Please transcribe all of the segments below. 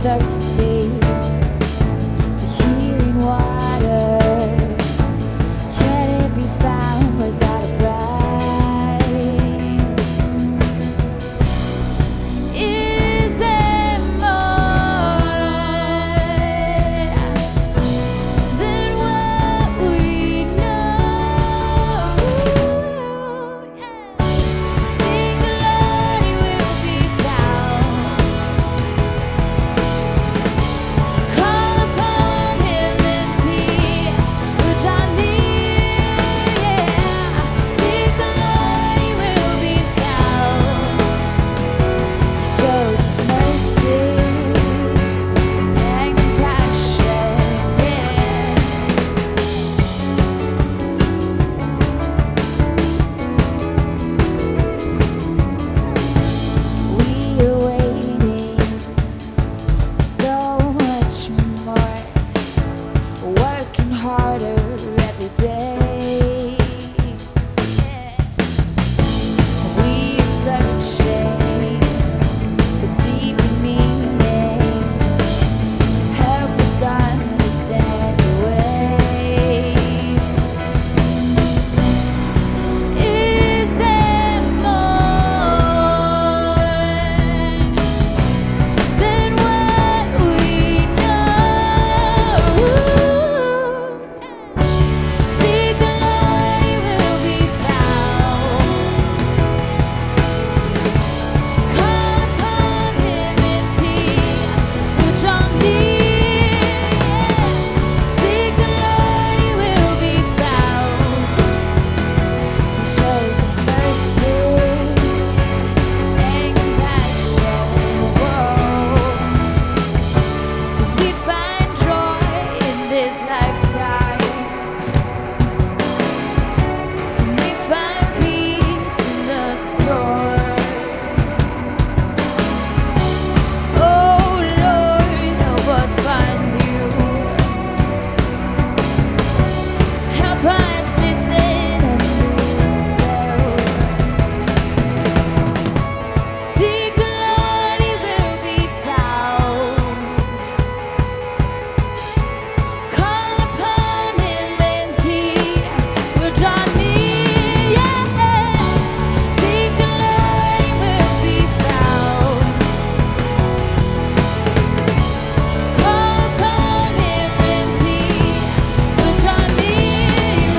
thirsty for healing water. Can it be found without a price? Is there more than what we know? Seek the Lord, He will be found. Call upon Him and He will draw near. Seek the Lord, He will be found. He shows His mercy and compassion. We are waiting so much more, working harder every day. We are searching for deep meaning. Help us understand your ways. Is there more than what we know? Seek the Lord, He will be found. Call upon Him and He will draw near. Seek the Lord, He will be found. He shows His mercy and compassion. We find joy in this lifetime. We find peace in the storm. Oh Lord, help us find You. Help us listen and be still. Seek the Lord, He will be found. Call upon Him and He will draw near. Seek the Lord, He will be found. Call upon Him and He will draw near.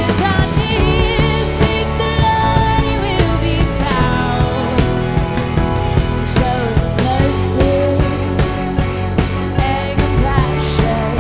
Seek the Lord, He will be found. He shows His mercy and compassion.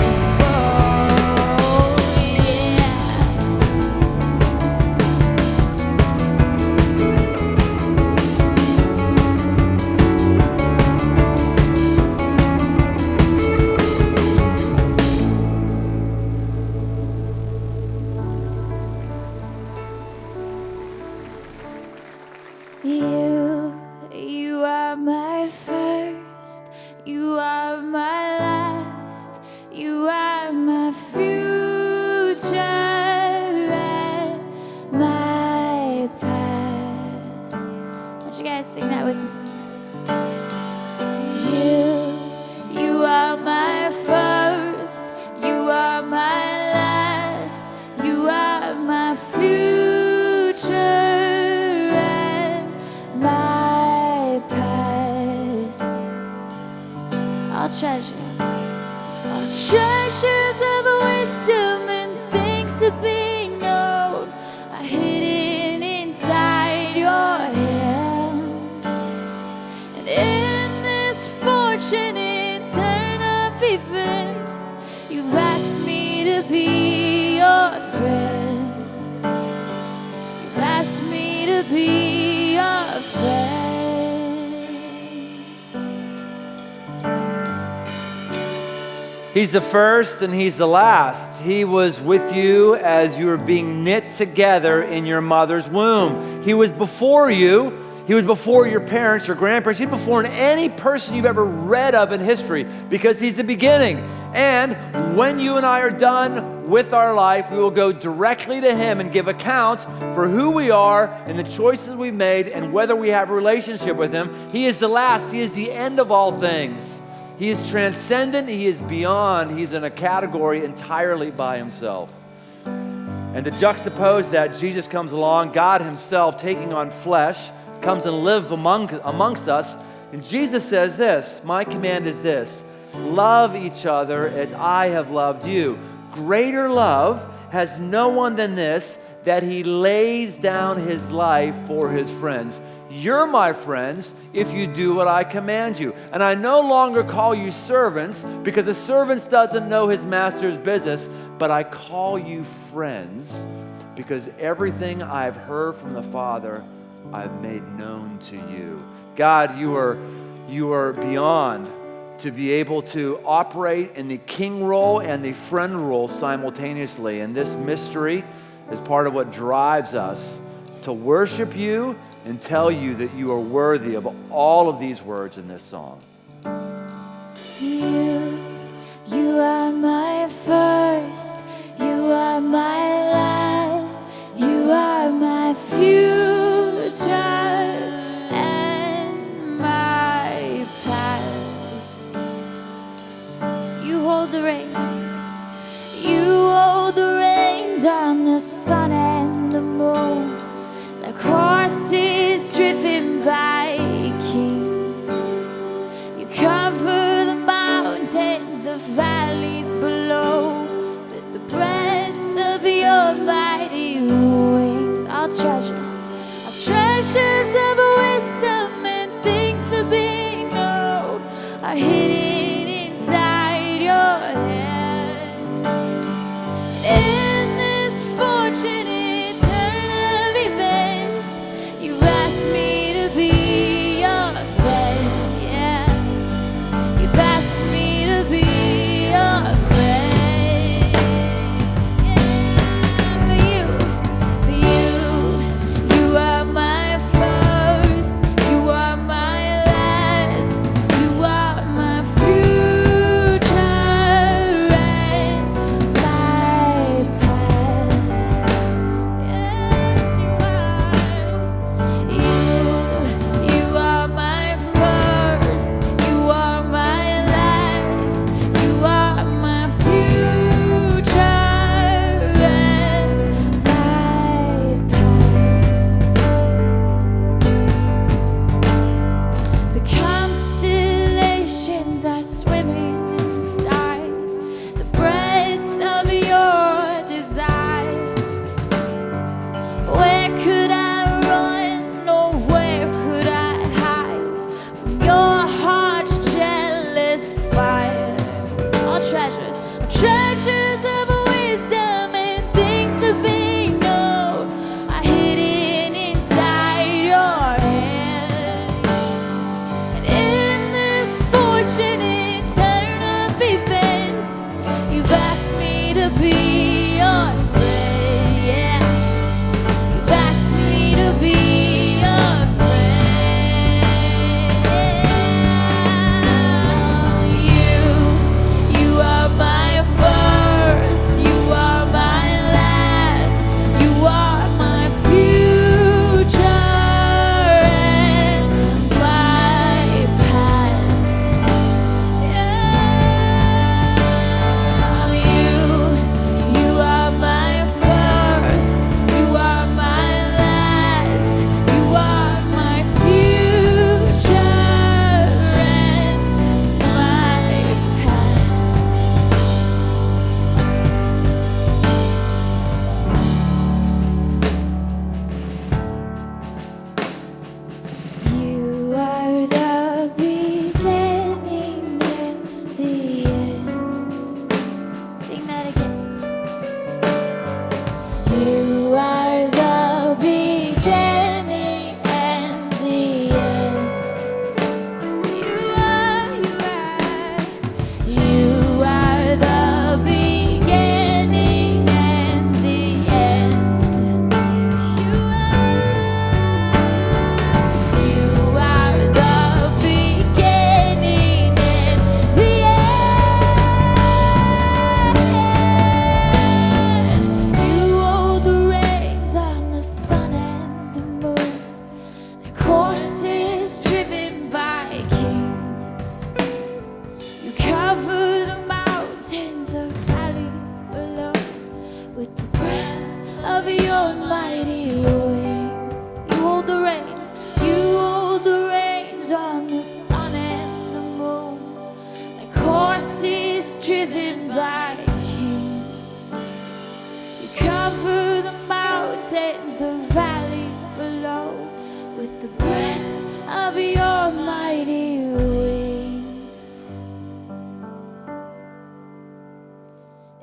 You are my first, You are my last, You are my future and my past. Why don't you guys sing that with me? You are my first, You are my last, You are my future and my past. All treasures of wisdom and things to be known are hidden inside Your hand. And in this fortunate turn of events, You've asked me to be Your friend. You've asked me to be Your friend. He's the first and He's the last. He was with you as you were being knit together in your mother's womb. He was before you. He was before your parents, your grandparents. He's before any person you've ever read of in history, because He's the beginning. And when you and I are done with our life, we will go directly to Him and give account for who we are and the choices we've made and whether we have a relationship with Him. He is the last. He is the end of all things. He is transcendent. He is beyond. He's in a category entirely by himself. And to juxtapose that, Jesus comes along, God himself taking on flesh, comes and lives amongst us. And Jesus says this, my command is this, love each other as I have loved you. Greater love has no one than this, that he lays down his life for his friends. You're my friends if you do what I command you. And I no longer call you servants, because a servant doesn't know his master's business, but I call you friends, because everything I've heard from the Father I've made known to you. God, you are beyond to be able to operate in the king role and the friend role simultaneously. And this mystery is part of what drives us to worship you and tell you that you are worthy of all of these words in this song. You are my first, you are my last, you are my future and my past. You hold the reins, you hold the reins on the sun and the moon. The horses driven by kings. You cover the mountains, the valleys below, with the breath of your mighty wings. Our treasures of wisdom and things to be known are hidden inside your hand. In this fortunate turn of events, you've asked me to be your friend, yeah. You've asked me to be your friend, yeah. For you, you are my first, you are my last, you are my future and my past. Yes, you are my first, you are my last, you are my future and my past. The constellations are swimming inside the breath of your desire. Where could I run, or where could I hide from your heart's jealous fire? All treasures of wisdom and things to be known are hidden inside your hand. And in this fortunate turn of events, you've asked me to be your friend, yeah. You've asked me to be your friend. You are my first. mighty wings. You hold the reins. You hold the reins on the sun and the moon, like horses driven by kings. You cover the mountains, the valleys below, with the breath of your mighty wings.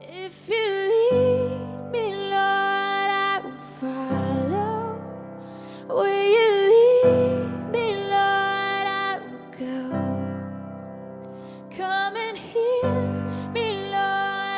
If you lead me, Lord, I will follow. Where you lead me, Lord, I will go. Come and heal me, Lord,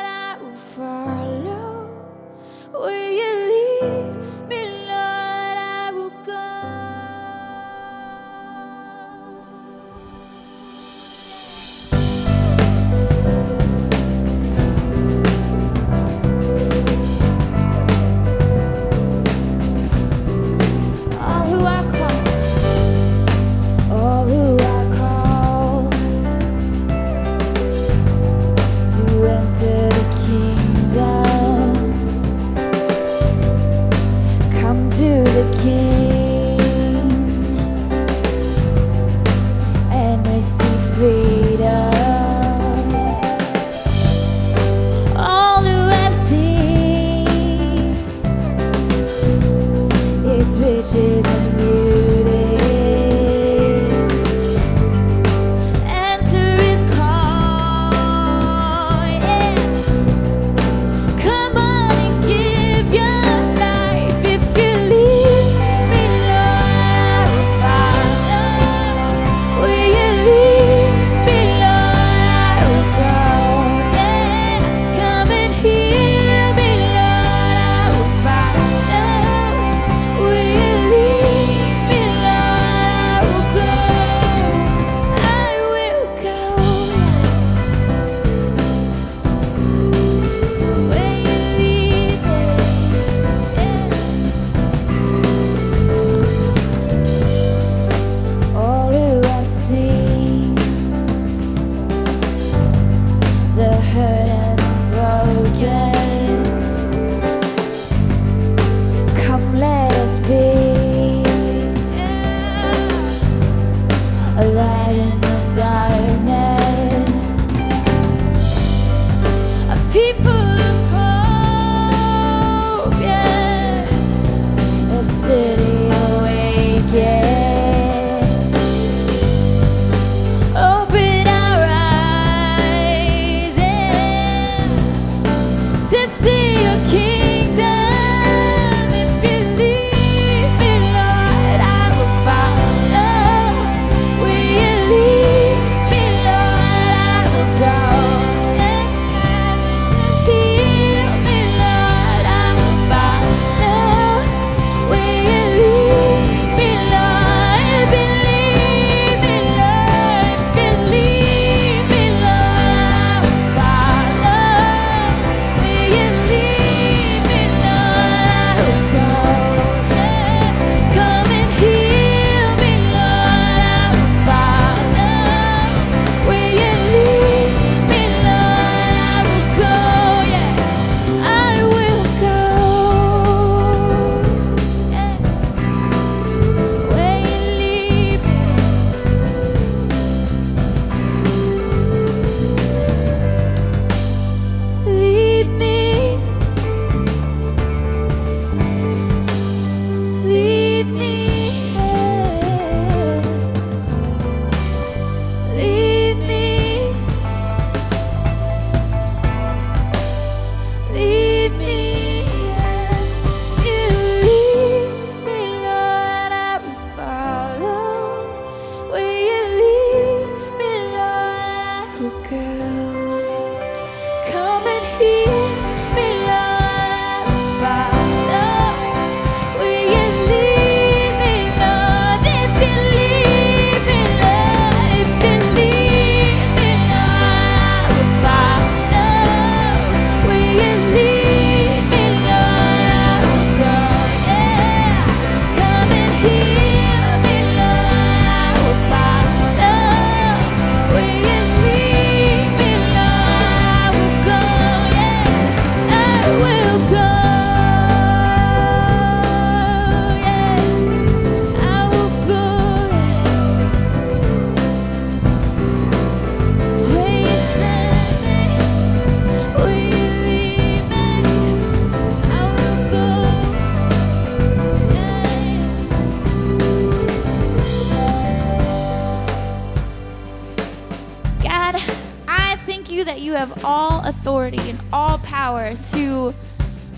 that you have all authority and all power to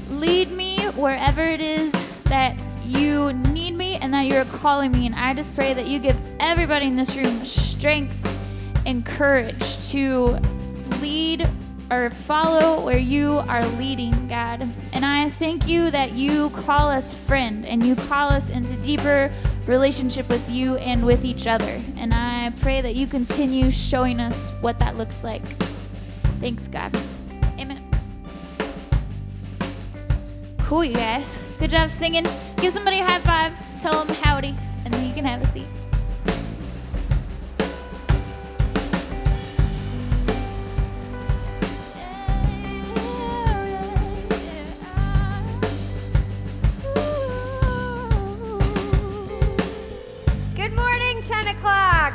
lead me wherever it is that you need me and that you're calling me. And I just pray that you give everybody in this room strength and courage to lead or follow where you are leading, God. And I thank you that you call us friend and you call us into deeper relationship with you and with each other. And I pray that you continue showing us what that looks like. Thanks, God. Amen. Cool, you guys. Good job singing. Give somebody a high five. Tell them howdy, and then you can have a seat. Good morning, 10 o'clock.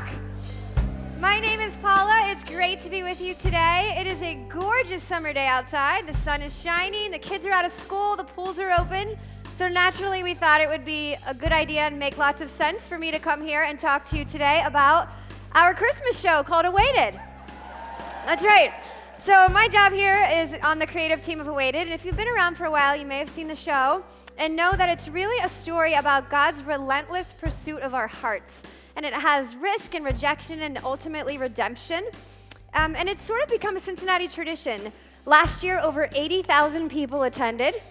My name is Paula. It's great to be with you today. It is a gorgeous summer day outside. The sun is shining. The kids are out of school. The pools are open. So naturally, we thought it would be a good idea and make lots of sense for me to come here and talk to you today about our Christmas show called Awaited. That's right. So my job here is on the creative team of Awaited. And if you've been around for a while, you may have seen the show and know that it's really a story about God's relentless pursuit of our hearts. And it has risk and rejection and ultimately redemption. And it's sort of become a Cincinnati tradition. Last year, over 80,000 people attended.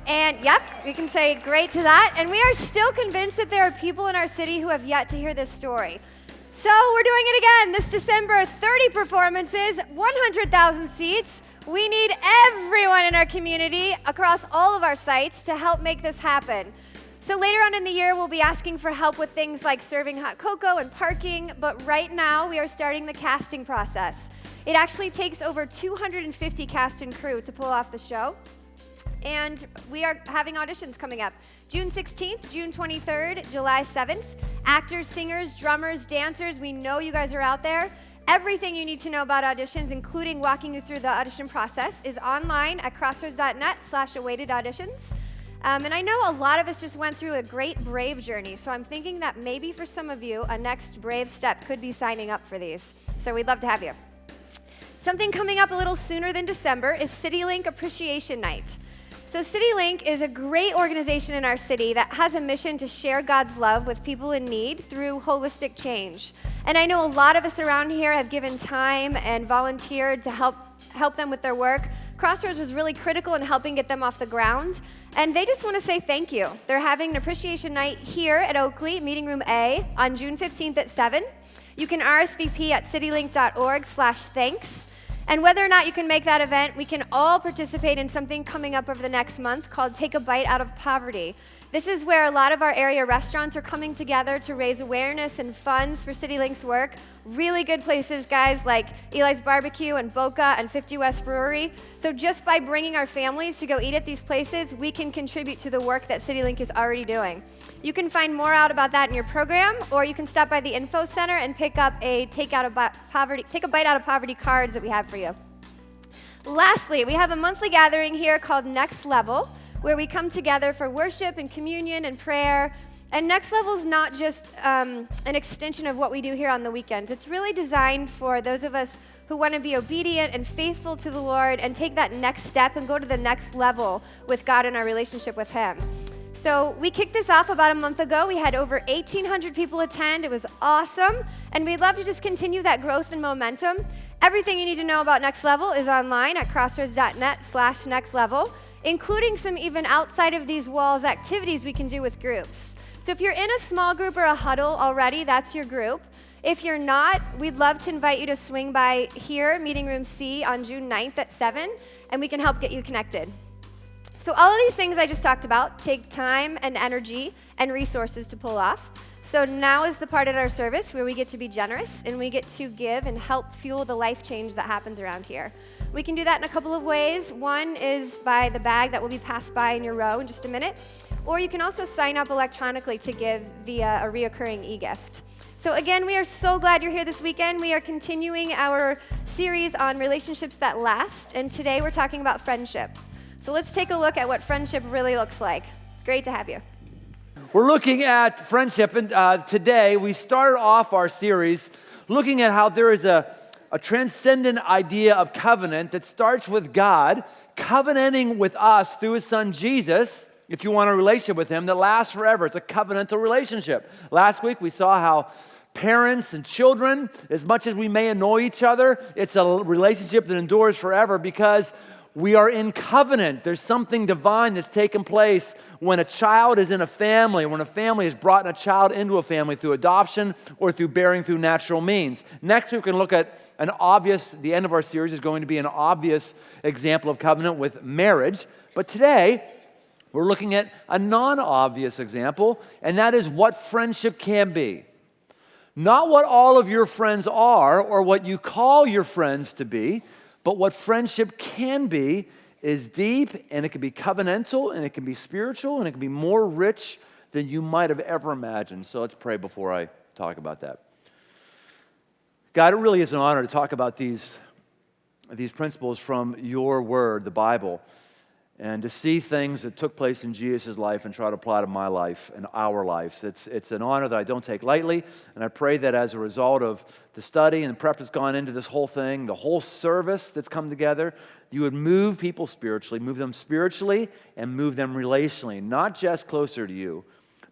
And yep, we can say great to that. And we are still convinced that there are people in our city who have yet to hear this story. So we're doing it again this December, 30 performances, 100,000 seats. We need everyone in our community across all of our sites to help make this happen. So later on in the year, we'll be asking for help with things like serving hot cocoa and parking, but right now we are starting the casting process. It actually takes over 250 cast and crew to pull off the show. And we are having auditions coming up. June 16th, June 23rd, July 7th. Actors, singers, drummers, dancers, we know you guys are out there. Everything you need to know about auditions, including walking you through the audition process, is online at crossroads.net/awaited auditions. And I know a lot of us just went through a great Brave journey, so I'm thinking that maybe for some of you, a next Brave step could be signing up for these. So we'd love to have you. Something coming up a little sooner than December is CityLink Appreciation Night. So CityLink is a great organization in our city that has a mission to share God's love with people in need through holistic change. And I know a lot of us around here have given time and volunteered to help them with their work. Crossroads was really critical in helping get them off the ground. And they just want to say thank you. They're having an appreciation night here at Oakley, Meeting Room A, on June 15th at 7. You can RSVP at citylink.org/thanks. And whether or not you can make that event, we can all participate in something coming up over the next month called Take a Bite Out of Poverty. This is where a lot of our area restaurants are coming together to raise awareness and funds for CityLink's work. Really good places, guys, like Eli's Barbecue and Boca and 50 West Brewery. So just by bringing our families to go eat at these places, we can contribute to the work that CityLink is already doing. You can find more out about that in your program, or you can stop by the info center and pick up a Take a Bite Out of Poverty cards that we have for you. Lastly, we have a monthly gathering here called Next Level, where we come together for worship and communion and prayer. And Next Level is not just an extension of what we do here on the weekends. It's really designed for those of us who want to be obedient and faithful to the Lord and take that next step and go to the next level with God in our relationship with Him. So we kicked this off about a month ago. We had over 1,800 people attend. It was awesome. And we'd love to just continue that growth and momentum. Everything you need to know about Next Level is online at crossroads.net/nextlevel, including some even outside of these walls activities we can do with groups. So if you're in a small group or a huddle already, that's your group. If you're not, we'd love to invite you to swing by here, Meeting Room C, on June 9th at 7, and we can help get you connected. So all of these things I just talked about take time and energy and resources to pull off. So now is the part of our service where we get to be generous and we get to give and help fuel the life change that happens around here. We can do that in a couple of ways. One is by the bag that will be passed by in your row in just a minute. Or you can also sign up electronically to give via a reoccurring e-gift. So again, we are so glad you're here this weekend. We are continuing our series on relationships that last, and today we're talking about friendship. So let's take a look at what friendship really looks like. It's great to have you. We're looking at friendship, and today we started off our series looking at how there is a a transcendent idea of covenant that starts with God covenanting with us through his son Jesus, if you want a relationship with him that lasts forever. It's a covenantal relationship. Last week we saw how parents and children, as much as we may annoy each other, it's a relationship that endures forever because we are in covenant. There's something divine that's taken place when a child is in a family, when a family has brought a child into a family through adoption or through bearing through natural means. Next week, we're going to look at the end of our series is going to be an obvious example of covenant with marriage. But today, we're looking at a non-obvious example, and that is what friendship can be. Not what all of your friends are or what you call your friends to be, but what friendship can be is deep, and it can be covenantal, and it can be spiritual, and it can be more rich than you might have ever imagined. So let's pray before I talk about that. God, it really is an honor to talk about these principles from your word, the Bible, and to see things that took place in Jesus' life and try to apply to my life and our lives. It's an honor that I don't take lightly, and I pray that as a result of the study and prep that's gone into this whole thing, the whole service that's come together, you would move people spiritually, move them spiritually and move them relationally, not just closer to you,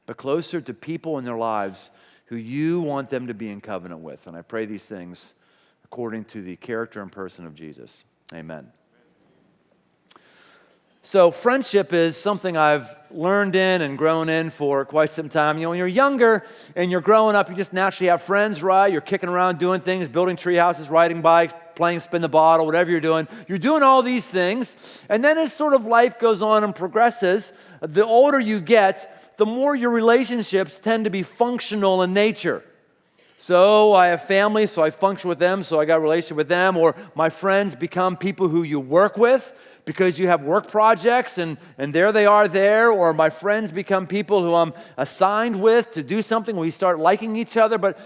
but closer to people in their lives who you want them to be in covenant with. And I pray these things according to the character and person of Jesus. Amen. So friendship is something I've learned in and grown in for quite some time. You know, when you're younger and you're growing up, you just naturally have friends, right? You're kicking around doing things, building tree houses, riding bikes, playing spin the bottle, whatever you're doing. You're doing all these things. And then as sort of life goes on and progresses, the older you get, the more your relationships tend to be functional in nature. So I have family, so I function with them, so I got a relationship with them. Or my friends become people who you work with, because you have work projects and there they are there, or my friends become people who I'm assigned with to do something. We start liking each other, but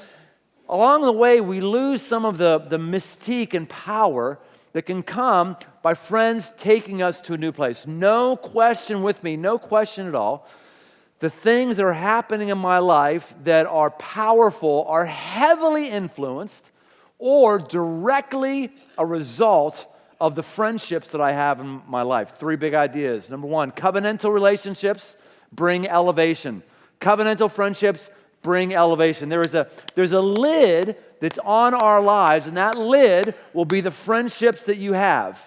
along the way we lose some of the mystique and power that can come by friends taking us to a new place. No question with me, no question at all. The things that are happening in my life that are powerful are heavily influenced or directly a result of the friendships that I have in my life. Three big ideas. Number one, covenantal relationships bring elevation. Covenantal friendships bring elevation. There's a lid that's on our lives, and that lid will be the friendships that you have.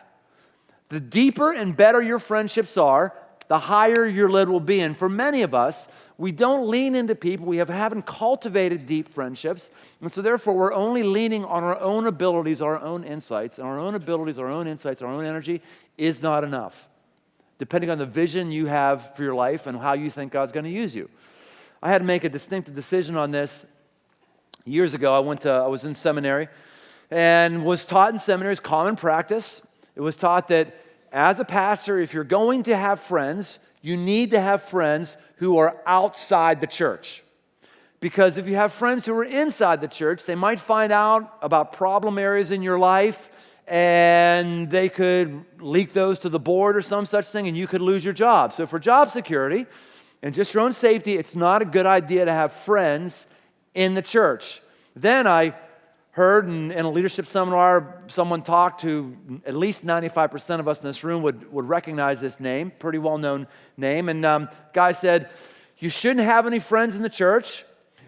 The deeper and better your friendships are, the higher your lid will be. And for many of us, we don't lean into people. We haven't cultivated deep friendships. And so therefore, we're only leaning on our own abilities, our own insights. And our own abilities, our own insights, our own energy is not enough, depending on the vision you have for your life and how you think God's going to use you. I had to make a distinctive decision on this years ago. I was in seminary and was taught in seminary as common practice. It was taught that as a pastor, if you're going to have friends, you need to have friends who are outside the church. Because if you have friends who are inside the church, they might find out about problem areas in your life, and they could leak those to the board or some such thing, and you could lose your job. So for job security and just your own safety, it's not a good idea to have friends in the church. Then I heard in a leadership seminar, someone talked to at least 95% of us in this room would recognize this name, pretty well-known name. And guy said, you shouldn't have any friends in the church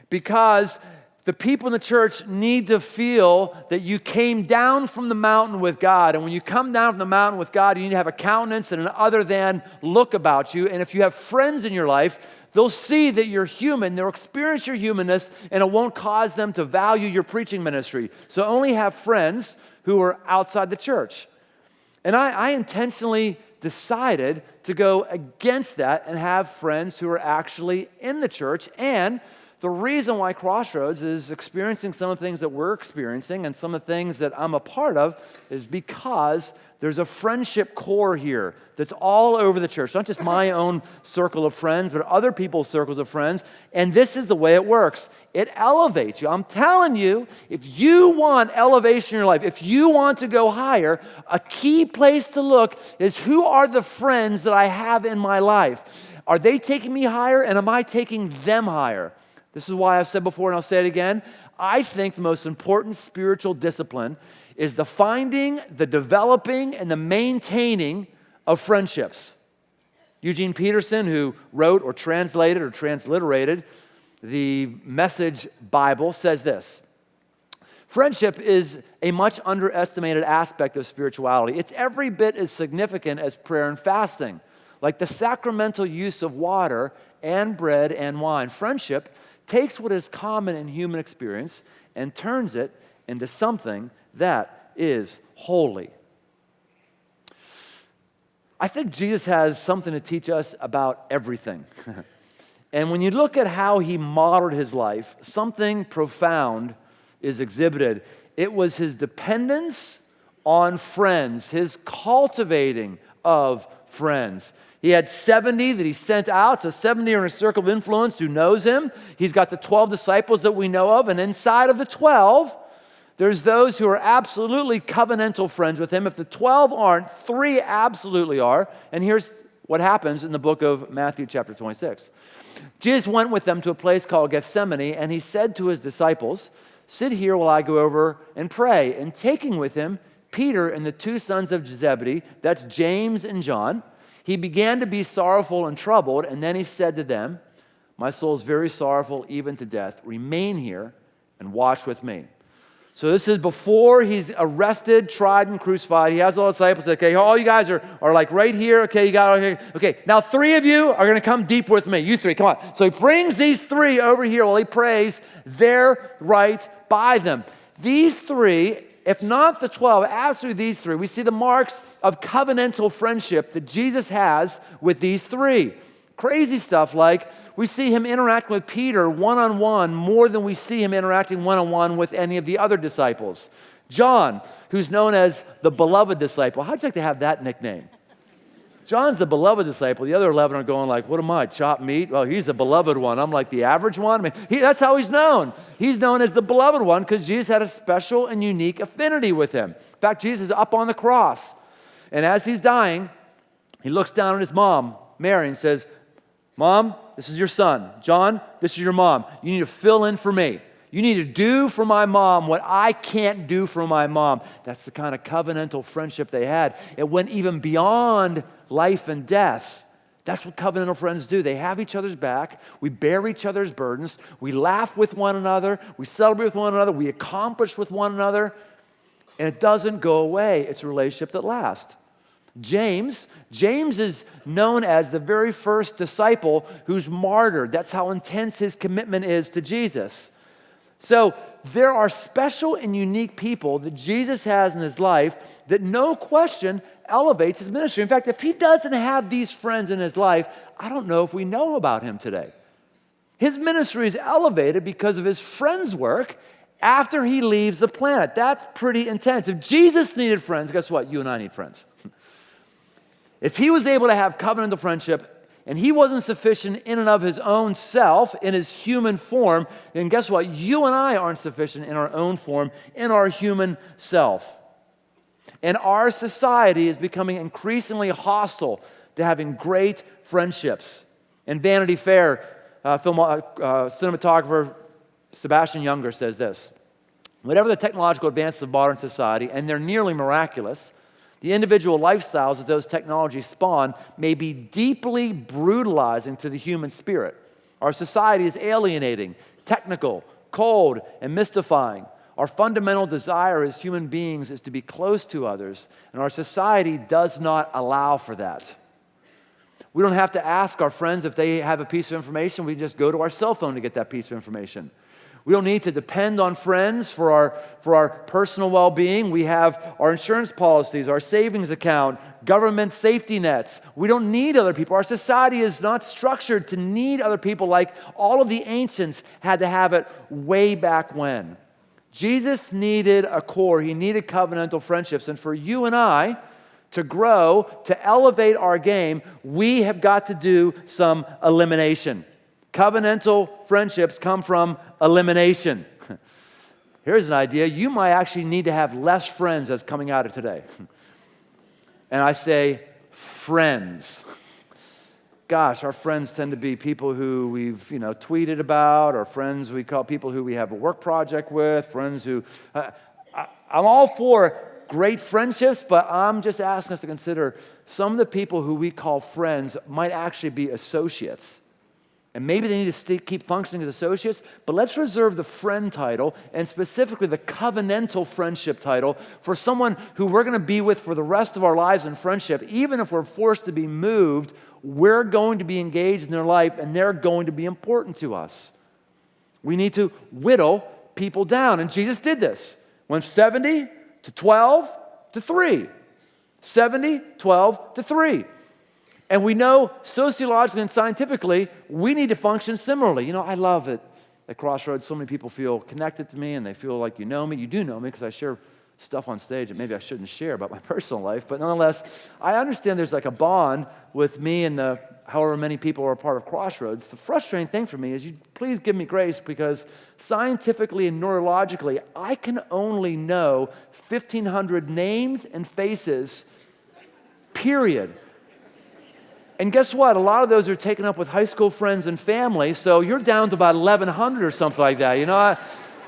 because the people in the church need to feel that you came down from the mountain with God. And when you come down from the mountain with God, you need to have a countenance and an other than look about you. And if you have friends in your life, they'll see that you're human, they'll experience your humanness, and it won't cause them to value your preaching ministry. So only have friends who are outside the church. And I intentionally decided to go against that and have friends who are actually in the church. And the reason why Crossroads is experiencing some of the things that we're experiencing and some of the things that I'm a part of is because there's a friendship core here that's all over the church. Not just my own circle of friends, but other people's circles of friends. And this is the way it works. It elevates you. I'm telling you, if you want elevation in your life, if you want to go higher, a key place to look is who are the friends that I have in my life? Are they taking me higher, and am I taking them higher? This is why I've said before, and I'll say it again. I think the most important spiritual discipline is the finding, the developing, and the maintaining of friendships. Eugene Peterson, who wrote or translated or transliterated the Message Bible, says this: friendship is a much underestimated aspect of spirituality. It's every bit as significant as prayer and fasting, like the sacramental use of water and bread and wine. Friendship takes what is common in human experience and turns it into something that is holy. I think Jesus has something to teach us about everything. And when you look at how he modeled his life, something profound is exhibited. It was his dependence on friends, his cultivating of friends. He had 70 that he sent out, so 70 are in a circle of influence who knows him. He's got the 12 disciples that we know of, and inside of the 12, there's those who are absolutely covenantal friends with him. If the 12 aren't, 3 absolutely are. And here's what happens in the book of Matthew chapter 26. Jesus went with them to a place called Gethsemane, and he said to his disciples, "Sit here while I go over and pray." And taking with him Peter and the 2 sons of Zebedee, that's James and John, he began to be sorrowful and troubled, and then he said to them, "My soul is very sorrowful, even to death. Remain here and watch with me." So this is before he's arrested, tried, and crucified. He has all the disciples say, "Okay, all you guys are like right here. Okay, you got it. Okay, now 3 of you are going to come deep with me. You 3, come on." So he brings these 3 over here while he prays. They're right by them. These 3, if not the 12, absolutely these 3, we see the marks of covenantal friendship that Jesus has with these 3. Crazy stuff like we see him interacting with Peter one-on-one more than we see him interacting one-on-one with any of the other disciples. John, who's known as the beloved disciple. How'd you like to have that nickname? John's the beloved disciple. The other 11 are going like, "What am I, chopped meat?" Well, he's the beloved one. I'm like the average one. I mean, that's how he's known. He's known as the beloved one because Jesus had a special and unique affinity with him. In fact, Jesus is up on the cross. And as he's dying, he looks down at his mom, Mary, and says, "Mom, this is your son. John, this is your mom. You need to fill in for me. You need to do for my mom what I can't do for my mom." That's the kind of covenantal friendship they had. It went even beyond life and death. That's what covenantal friends do. They have each other's back. We bear each other's burdens. We laugh with one another. We celebrate with one another. We accomplish with one another. And it doesn't go away. It's a relationship that lasts. James is known as the very first disciple who's martyred. That's how intense his commitment is to Jesus. So there are special and unique people that Jesus has in his life that no question elevates his ministry. In fact, if he doesn't have these friends in his life, I don't know if we know about him today. His ministry is elevated because of his friends' work after he leaves the planet. That's pretty intense. If Jesus needed friends, guess what? You and I need friends. If he was able to have covenantal friendship and he wasn't sufficient in and of his own self, in his human form, then guess what? You and I aren't sufficient in our own form, in our human self. And our society is becoming increasingly hostile to having great friendships. In Vanity Fair, cinematographer Sebastian Junger says this: "Whatever the technological advances of modern society, and they're nearly miraculous, the individual lifestyles that those technologies spawn may be deeply brutalizing to the human spirit. Our society is alienating, technical, cold, and mystifying. Our fundamental desire as human beings is to be close to others, and our society does not allow for that. We don't have to ask our friends if they have a piece of information. We just go to our cell phone to get that piece of information. We don't need to depend on friends for our personal well-being. We have our insurance policies, our savings account, government safety nets. We don't need other people. Our society is not structured to need other people like all of the ancients had to have it way back when. Jesus needed a core. He needed covenantal friendships. And for you and I to grow, to elevate our game, we have got to do some elimination. Covenantal friendships come from elimination. Here's an idea. You might actually need to have less friends as coming out of today. And I say friends. Gosh, our friends tend to be people who we've, tweeted about, or friends we call people who we have a work project with, friends who... I'm all for great friendships, but I'm just asking us to consider some of the people who we call friends might actually be associates. And maybe they need to keep functioning as associates, but let's reserve the friend title, and specifically the covenantal friendship title, for someone who we're going to be with for the rest of our lives in friendship. Even if we're forced to be moved, we're going to be engaged in their life, and they're going to be important to us. We need to whittle people down, and Jesus did this. Went 70 to 12 to 3. 70, 12 to 3. And we know sociologically and scientifically, we need to function similarly. You know, I love it at Crossroads. So many people feel connected to me and they feel like you know me. You do know me because I share stuff on stage that maybe I shouldn't share about my personal life. But nonetheless, I understand there's like a bond with me and the however many people are a part of Crossroads. The frustrating thing for me is you please give me grace because scientifically and neurologically, I can only know 1,500 names and faces, period. And guess what? A lot of those are taken up with high school friends and family, so you're down to about 1,100 or something like that. You know,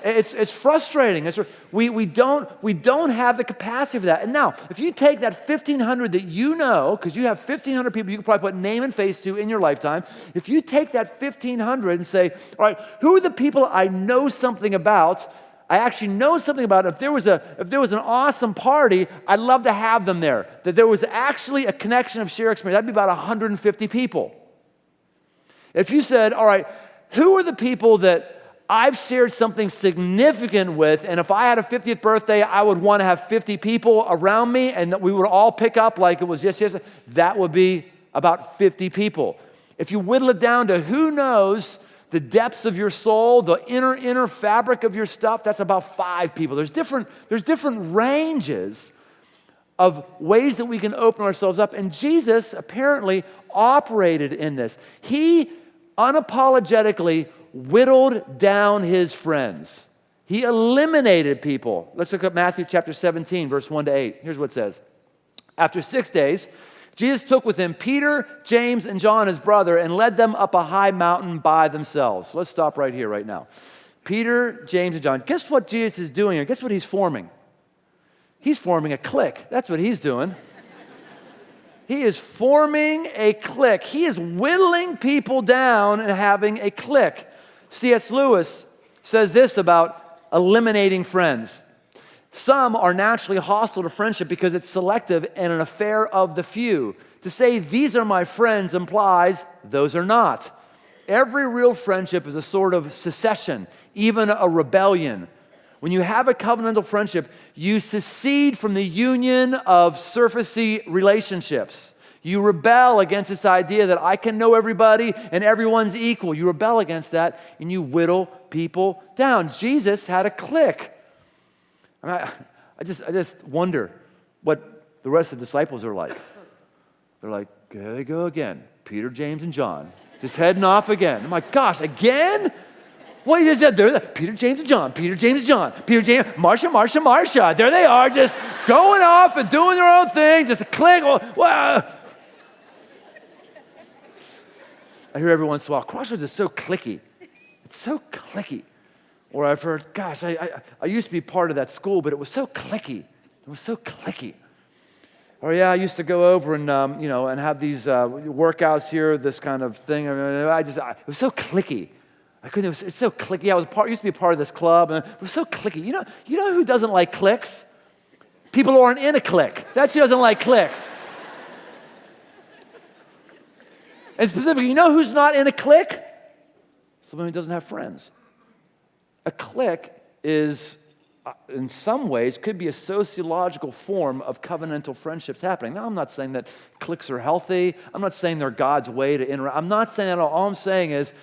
it's frustrating. We don't have the capacity for that. And now, if you take that 1,500 that you know, because you have 1,500 people you can probably put name and face to in your lifetime, if you take that 1,500 and say, all right, who are the people I know something about? I actually know something about it. If there was an awesome party, I'd love to have them there. That there was actually a connection of shared experience, that'd be about 150 people. If you said, all right, who are the people that I've shared something significant with, and if I had a 50th birthday, I would want to have 50 people around me, and that we would all pick up like it was yes, that would be about 50 people. If you whittle it down to who knows the depths of your soul, the inner fabric of your stuff, that's about 5 people. There's different ranges of ways that we can open ourselves up. And Jesus apparently operated in this. He unapologetically whittled down his friends. He eliminated people. Let's look at Matthew chapter 17, verse 1 to 8. Here's what it says. After 6 days, Jesus took with him Peter, James, and John, his brother, and led them up a high mountain by themselves. Let's stop right here, right now. Peter, James, and John. Guess what Jesus is doing here? Guess what he's forming? He's forming a clique. That's what he's doing. He is forming a clique. He is whittling people down and having a clique. C.S. Lewis says this about eliminating friends. Some are naturally hostile to friendship because it's selective and an affair of the few. To say, these are my friends, implies those are not. Every real friendship is a sort of secession, even a rebellion. When you have a covenantal friendship, you secede from the union of surfacey relationships. You rebel against this idea that I can know everybody and everyone's equal. You rebel against that and you whittle people down. Jesus had a clique. I just wonder what the rest of the disciples are like. They're like, there they go again. Peter, James, and John. Just heading off again. I'm like, gosh, again? What you said there? Peter, James, and John. Peter, James, and John. Peter, James, Marcia. There they are, just going off and doing their own thing. Just a click. Wow. I hear every once in a while, Crossroads is so cliquey. It's so cliquey. Or I've heard, gosh, I used to be part of that school, but it was so cliquey. It was so cliquey. Or yeah, I used to go over and and have these workouts here, this kind of thing. It was so cliquey. It's so cliquey. Used to be a part of this club, and it was so cliquey. You know who doesn't like cliques? People who aren't in a clique. That's who doesn't like cliques. And specifically, you know who's not in a clique? Someone who doesn't have friends. A clique is, in some ways, could be a sociological form of covenantal friendships happening. Now, I'm not saying that cliques are healthy. I'm not saying they're God's way to interact. I'm not saying that at all. All I'm saying is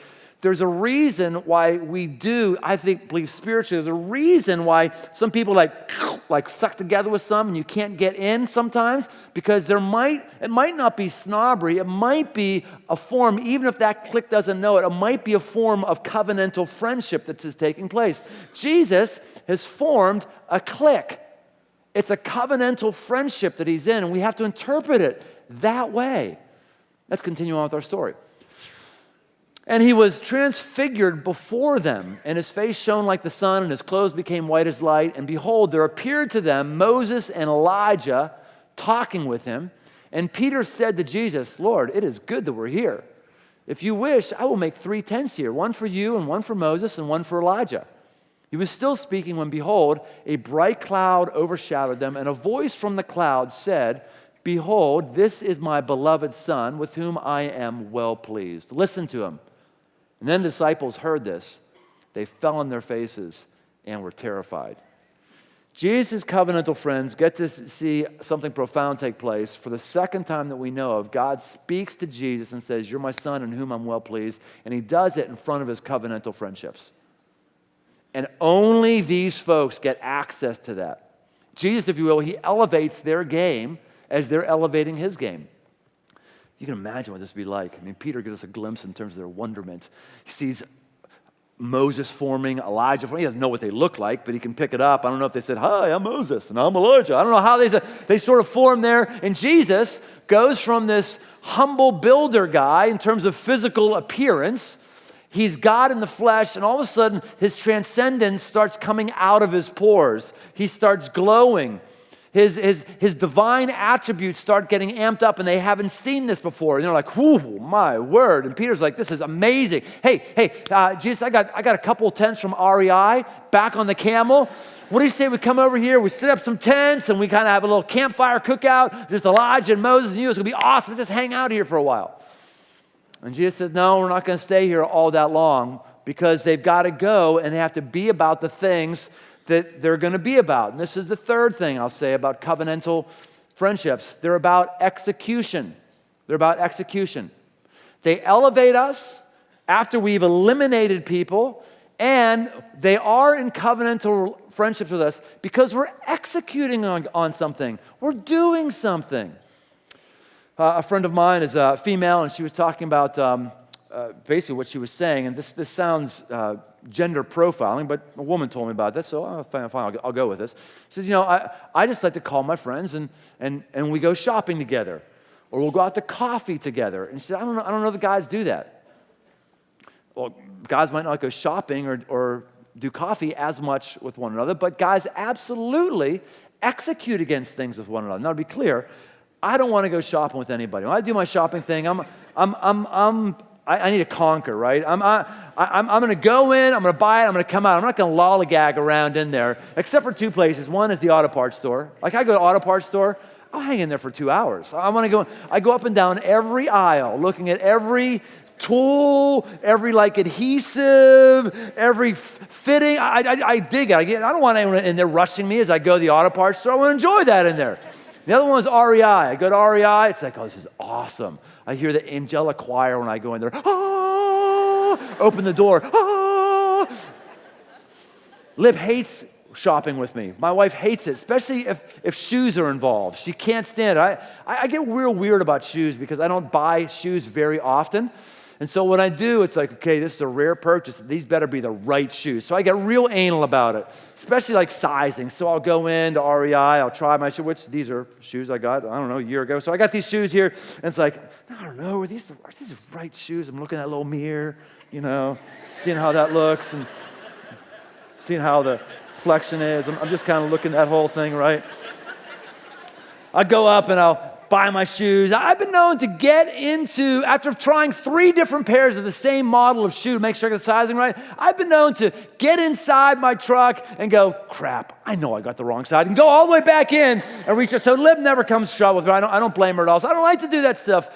there's a reason why we believe spiritually. There's a reason why some people like suck together with some and you can't get in sometimes because it might not be snobbery. It might be a form, even if that clique doesn't know it, it might be a form of covenantal friendship that is taking place. Jesus has formed a clique. It's a covenantal friendship that he's in, and we have to interpret it that way. Let's continue on with our story. And he was transfigured before them, and his face shone like the sun, and his clothes became white as light. And behold, there appeared to them Moses and Elijah talking with him. And Peter said to Jesus, Lord, it is good that we're here. If you wish, I will make 3 tents here, one for you and one for Moses and one for Elijah. He was still speaking when, behold, a bright cloud overshadowed them, and a voice from the cloud said, Behold, this is my beloved Son, with whom I am well pleased. Listen to him. And then the disciples heard this. They fell on their faces and were terrified. Jesus' covenantal friends get to see something profound take place. For the second time that we know of, God speaks to Jesus and says, You're my Son in whom I'm well pleased. And he does it in front of his covenantal friendships. And only these folks get access to that. Jesus, if you will, he elevates their game as they're elevating his game. You can imagine what this would be like. I mean, Peter gives us a glimpse in terms of their wonderment. He sees Moses forming, Elijah forming. He doesn't know what they look like, but he can pick it up. I don't know if they said, Hi, I'm Moses, and I'm Elijah. I don't know how they sort of form there. And Jesus goes from this humble builder guy in terms of physical appearance. He's God in the flesh, and all of a sudden, his transcendence starts coming out of his pores. He starts glowing. His divine attributes start getting amped up, and they haven't seen this before. And they're like, whoo, my word. And Peter's like, this is amazing. Hey, Jesus, I got a couple of tents from REI back on the camel. What do you say we come over here, we set up some tents, and we kind of have a little campfire cookout, just Elijah and Moses and you. It's going to be awesome. Let's just hang out here for a while. And Jesus said, no, we're not going to stay here all that long, because they've got to go, and they have to be about the things that they're going to be about. And this is the third thing I'll say about covenantal friendships. They're about execution. They're about execution. They elevate us after we've eliminated people, and they are in covenantal friendships with us because we're executing on something. We're doing something. A friend of mine is a female, and she was talking about basically what she was saying, and this sounds gender profiling, but a woman told me about this, so fine, I'll go with this. She says, I just like to call my friends, and we go shopping together, or we'll go out to coffee together. And she said, I don't know that guys do that. Well, guys might not go shopping or do coffee as much with one another, but guys absolutely execute against things with one another. Now, to be clear, I don't want to go shopping with anybody. When I do my shopping thing, I need to conquer, right? I'm going to go in, I'm going to buy it, I'm going to come out. I'm not going to lollygag around in there, except for 2 places. One is the auto parts store. Like, I go to auto parts store, I'll hang in there for 2 hours. I go up and down every aisle, looking at every tool, every adhesive, every fitting. I dig it. I don't want anyone in there rushing me as I go to the auto parts store. I want to enjoy that in there. The other one is REI. I go to REI, it's like, oh, this is awesome. I hear the angelic choir when I go in there. Open the door. Liv hates shopping with me. My wife hates it, especially if shoes are involved. She can't stand it. I get real weird about shoes because I don't buy shoes very often. And so when I do, it's like, okay, this is a rare purchase. These better be the right shoes. So I get real anal about it, especially sizing. So I'll go into REI, I'll try my shoe, which these are shoes I got, a year ago. So I got these shoes here, and it's like, I don't know, are these the right shoes? I'm looking at that little mirror, seeing how that looks and seeing how the flexion is. I'm just kind of looking at that whole thing, right? I go up and I'll buy my shoes. I've been known to get into, after trying 3 different pairs of the same model of shoe to make sure I get the sizing right, I've been known to get inside my truck and go, crap, I know I got the wrong side, and go all the way back in and reach it. So Lib never comes to trouble with her. I don't blame her at all. So I don't like to do that stuff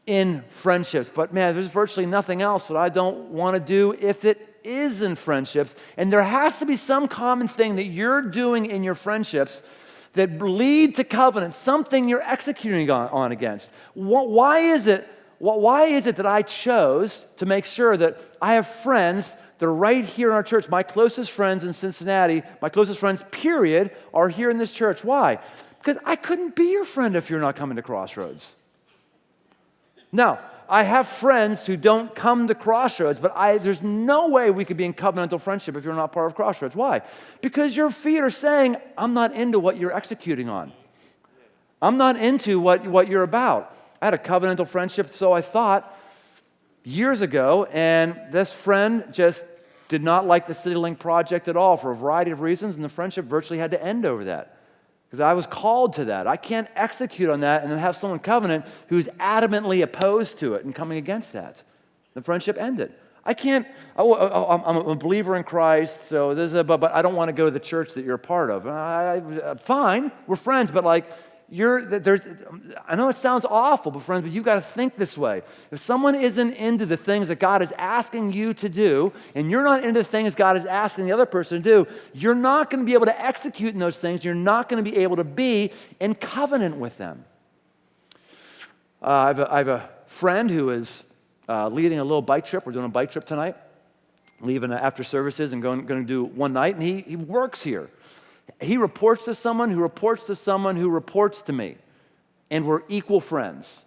in friendships. But man, there's virtually nothing else that I don't want to do if it is in friendships. And there has to be some common thing that you're doing in your friendships that lead to covenant, something you're executing on against. Why is it that I chose to make sure that I have friends that are right here in our church? My closest friends in Cincinnati, my closest friends, period, are here in this church. Why? Because I couldn't be your friend if you're not coming to Crossroads. Now, I have friends who don't come to Crossroads, but there's no way we could be in covenantal friendship if you're not part of Crossroads. Why? Because your feet are saying, I'm not into what you're executing on. I'm not into what you're about. I had a covenantal friendship, so I thought, years ago, and this friend just did not like the CityLink project at all for a variety of reasons, and the friendship virtually had to end over that. Because I was called to that. I can't execute on that and then have someone covenant who's adamantly opposed to it and coming against that. The friendship ended. I can't, I'm a believer in Christ, so but I don't want to go to the church that you're a part of. Fine, we're friends, but like, I know it sounds awful, but friends, but you've got to think this way. If someone isn't into the things that God is asking you to do, and you're not into the things God is asking the other person to do, you're not going to be able to execute in those things. You're not going to be able to be in covenant with them. I have a friend who is leading a little bike trip. We're doing a bike trip tonight, leaving after services and going to do one night, and he works here. He reports to someone who reports to someone who reports to me, and we're equal friends.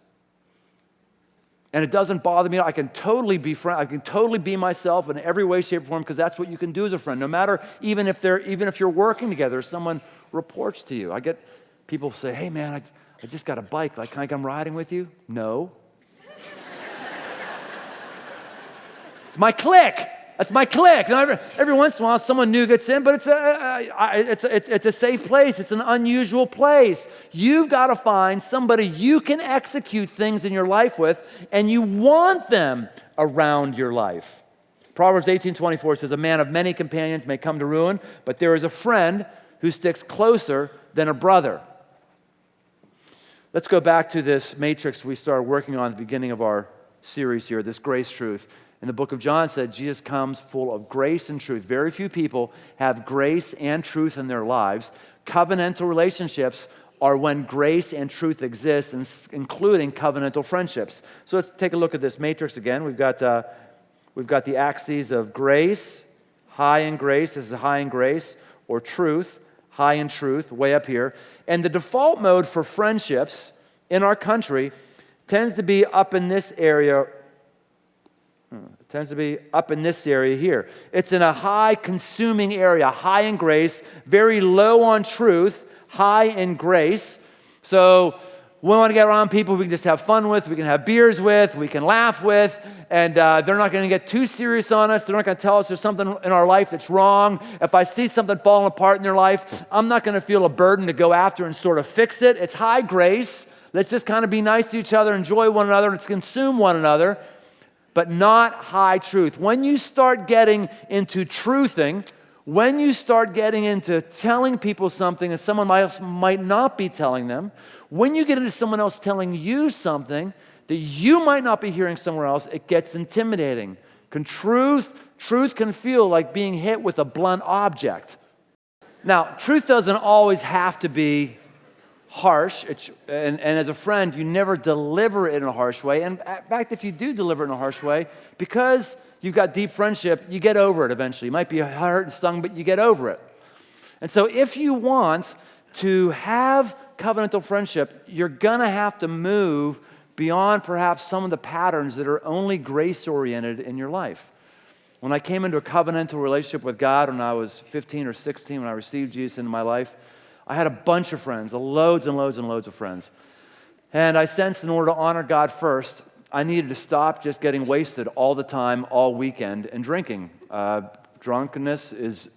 And it doesn't bother me. I can totally be myself in every way, shape, or form, because that's what you can do as a friend. No matter, even if you're working together, someone reports to you. I get people say, "Hey man, I just got a bike. Like, can I come riding with you?" No. It's my clique. That's my clique. Now, every once in a while, someone new gets in, but it's a safe place. It's an unusual place. You've got to find somebody you can execute things in your life with, and you want them around your life. Proverbs 18:24 says, "A man of many companions may come to ruin, but there is a friend who sticks closer than a brother." Let's go back to this matrix we started working on at the beginning of our series here, this grace truth. In the book of John said Jesus comes full of grace and truth. Very few people have grace and truth in their lives. Covenantal relationships are when grace and truth exist, including covenantal friendships. So let's take a look at this matrix again. We've got the axes of grace, high in grace. This is high in grace, or truth, high in truth, way up here. And the default mode for friendships in our country tends to be up in this area. It tends to be up in this area here. It's in a high consuming area, high in grace, very low on truth, high in grace. So we want to get around people we can just have fun with, we can have beers with, we can laugh with, and they're not going to get too serious on us. They're not going to tell us there's something in our life that's wrong. If I see something falling apart in their life, I'm not going to feel a burden to go after and sort of fix it. It's high grace. Let's just kind of be nice to each other, enjoy one another, let's consume one another. But not high truth. When you start getting into truthing, when you start getting into telling people something that someone else might not be telling them, when you get into someone else telling you something that you might not be hearing somewhere else, it gets intimidating. Truth can feel like being hit with a blunt object. Now, truth doesn't always have to be harsh, and as a friend, you never deliver it in a harsh way. And in fact, if you do deliver it in a harsh way, because you've got deep friendship, you get over it eventually. You might be hurt and stung, but you get over it. And so if you want to have covenantal friendship, you're going to have to move beyond perhaps some of the patterns that are only grace-oriented in your life. When I came into a covenantal relationship with God when I was 15 or 16, when I received Jesus into my life, I had a bunch of friends, loads and loads and loads of friends. And I sensed in order to honor God first, I needed to stop just getting wasted all the time, all weekend, and drinking. Drunkenness is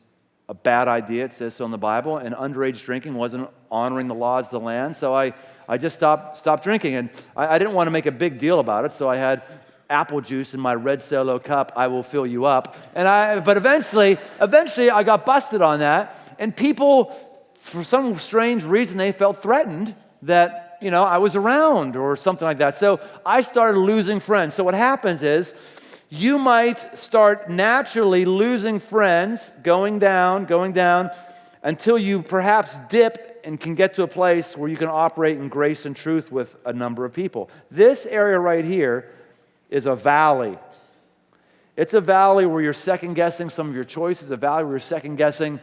a bad idea, it says so in the Bible, and underage drinking wasn't honoring the laws of the land, so I just stopped drinking. And I didn't want to make a big deal about it, so I had apple juice in my red Solo cup, I will fill you up. But eventually I got busted on that, and people, for some strange reason, they felt threatened that, I was around or something like that. So I started losing friends. So what happens is you might start naturally losing friends, going down, until you perhaps dip and can get to a place where you can operate in grace and truth with a number of people. This area right here is a valley. It's a valley where you're second-guessing some of your choices, a valley where you're second-guessing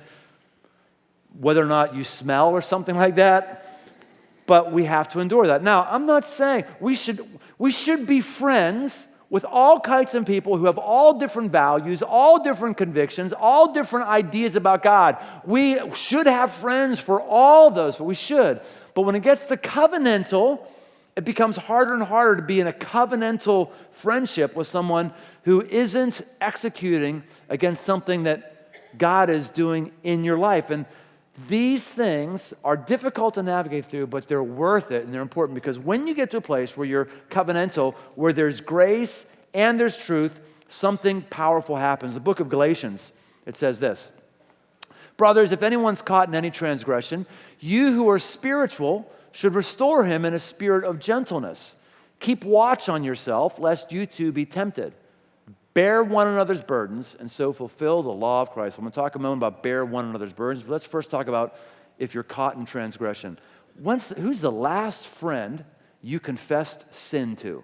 whether or not you smell or something like that, but we have to endure that. Now, I'm not saying we should be friends with all kinds of people who have all different values, all different convictions, all different ideas about God. We should have friends for all those, we should. But when it gets to covenantal, it becomes harder and harder to be in a covenantal friendship with someone who isn't executing against something that God is doing in your life. And these things are difficult to navigate through, but they're worth it and they're important, because when you get to a place where you're covenantal, where there's grace and there's truth, something powerful happens. The book of Galatians, it says this: brothers, if anyone's caught in any transgression, you who are spiritual should restore him in a spirit of gentleness. Keep watch on yourself, lest you too be tempted. Bear one another's burdens, and so fulfill the law of Christ. I'm going to talk a moment about bear one another's burdens, but let's first talk about if you're caught in transgression. Who's the last friend you confessed sin to?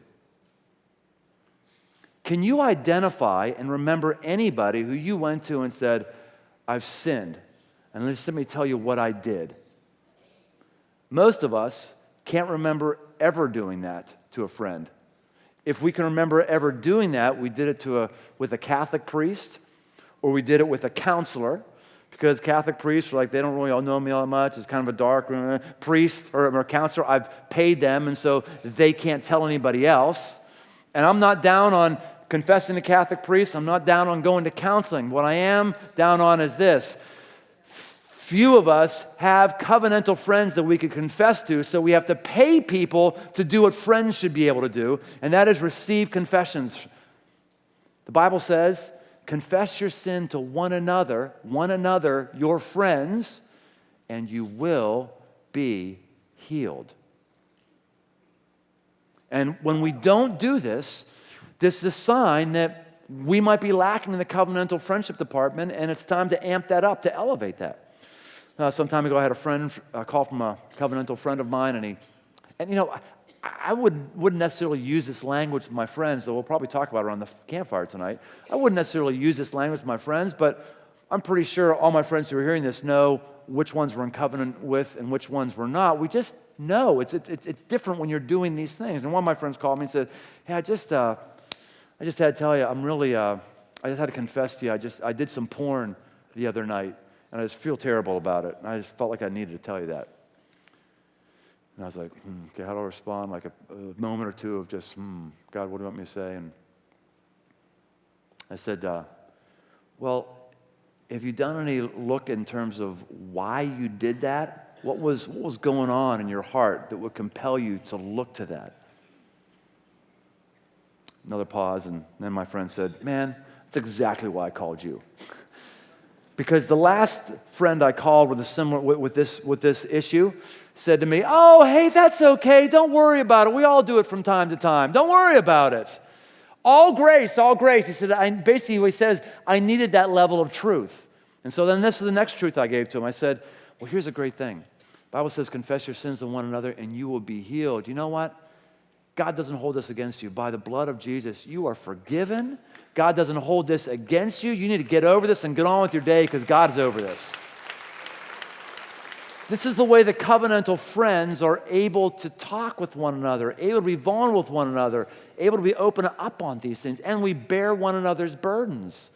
Can you identify and remember anybody who you went to and said, I've sinned, and let me tell you what I did? Most of us can't remember ever doing that to a friend. If we can remember ever doing that, we did it with a Catholic priest, or we did it with a counselor, because Catholic priests are like, they don't really all know me all that much. It's kind of a dark priest or a counselor. I've paid them, and so they can't tell anybody else. And I'm not down on confessing to Catholic priests. I'm not down on going to counseling. What I am down on is this: few of us have covenantal friends that we could confess to, so we have to pay people to do what friends should be able to do, and that is receive confessions. The Bible says, confess your sin to one another, your friends, and you will be healed. And when we don't do this, this is a sign that we might be lacking in the covenantal friendship department, and it's time to amp that up, to elevate that. Some time ago, I had a call from a covenantal friend of mine, and you know, I wouldn't necessarily use this language with my friends, though we'll probably talk about it around the campfire tonight. I wouldn't necessarily use this language with my friends, but I'm pretty sure all my friends who are hearing this know which ones we're in covenant with and which ones we're not. We just know. It's different when you're doing these things. And one of my friends called me and said, hey, I just had to tell you, I just had to confess to you, I did some porn the other night. And I just feel terrible about it. And I just felt like I needed to tell you that. And I was like, okay, how do I respond? Like a moment or two of just, God, what do you want me to say? And I said, well, have you done any look in terms of why you did that? What was going on in your heart that would compel you to look to that? Another pause, and then my friend said, man, that's exactly why I called you. Because the last friend I called with this issue said to me, oh, hey, that's okay. Don't worry about it. We all do it from time to time. Don't worry about it. All grace, all grace. He said, basically what he says, I needed that level of truth. And so then this is the next truth I gave to him. I said, well, here's a great thing. The Bible says, confess your sins to one another and you will be healed. You know what? God doesn't hold this against you. By the blood of Jesus, you are forgiven. God doesn't hold this against you. You need to get over this and get on with your day, because God is over this. This is the way the covenantal friends are able to talk with one another, able to be vulnerable with one another, able to be open up on these things, and we bear one another's burdens.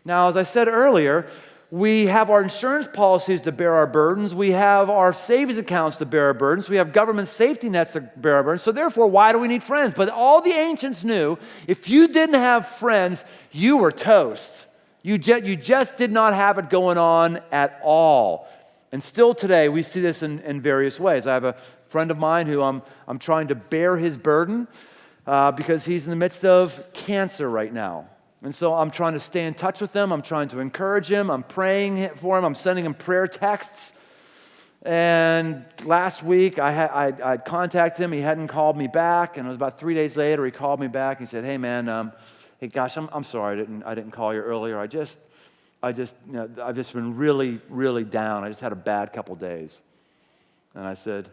Now, as I said earlier, we have our insurance policies to bear our burdens. We have our savings accounts to bear our burdens. We have government safety nets to bear our burdens. So therefore, why do we need friends? But all the ancients knew, if you didn't have friends, you were toast. You just did not have it going on at all. And still today, we see this in various ways. I have a friend of mine who I'm trying to bear his burden because he's in the midst of cancer right now. And so I'm trying to stay in touch with him. I'm trying to encourage him. I'm praying for him. I'm sending him prayer texts. And last week, I'd contacted him. He hadn't called me back. And it was about 3 days later, he called me back. He said, hey, man, hey, gosh, I'm sorry I didn't call you earlier. I've just been really, really down. I just had a bad couple days. And I said,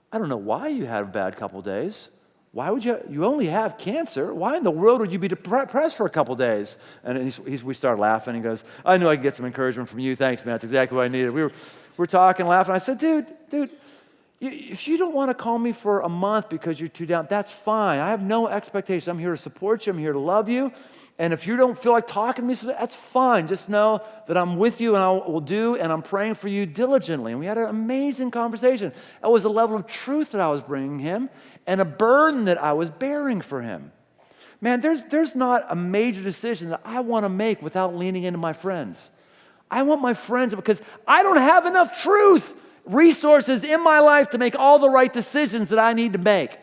I don't know why you had a bad couple days. Why would you only have cancer? Why in the world would you be depressed for a couple days? And we started laughing. He goes, I knew I could get some encouragement from you. Thanks, man. That's exactly what I needed. We were talking, laughing. I said, dude, If you don't want to call me for a month because you're too down, that's fine. I have no expectation. I'm here to support you. I'm here to love you. And if you don't feel like talking to me, that's fine. Just know that I'm with you and I will do, and I'm praying for you diligently. And we had an amazing conversation. It was a level of truth that I was bringing him and a burden that I was bearing for him. Man, there's not a major decision that I want to make without leaning into my friends. I want my friends because I don't have enough truth, resources in my life to make all the right decisions that I need to make.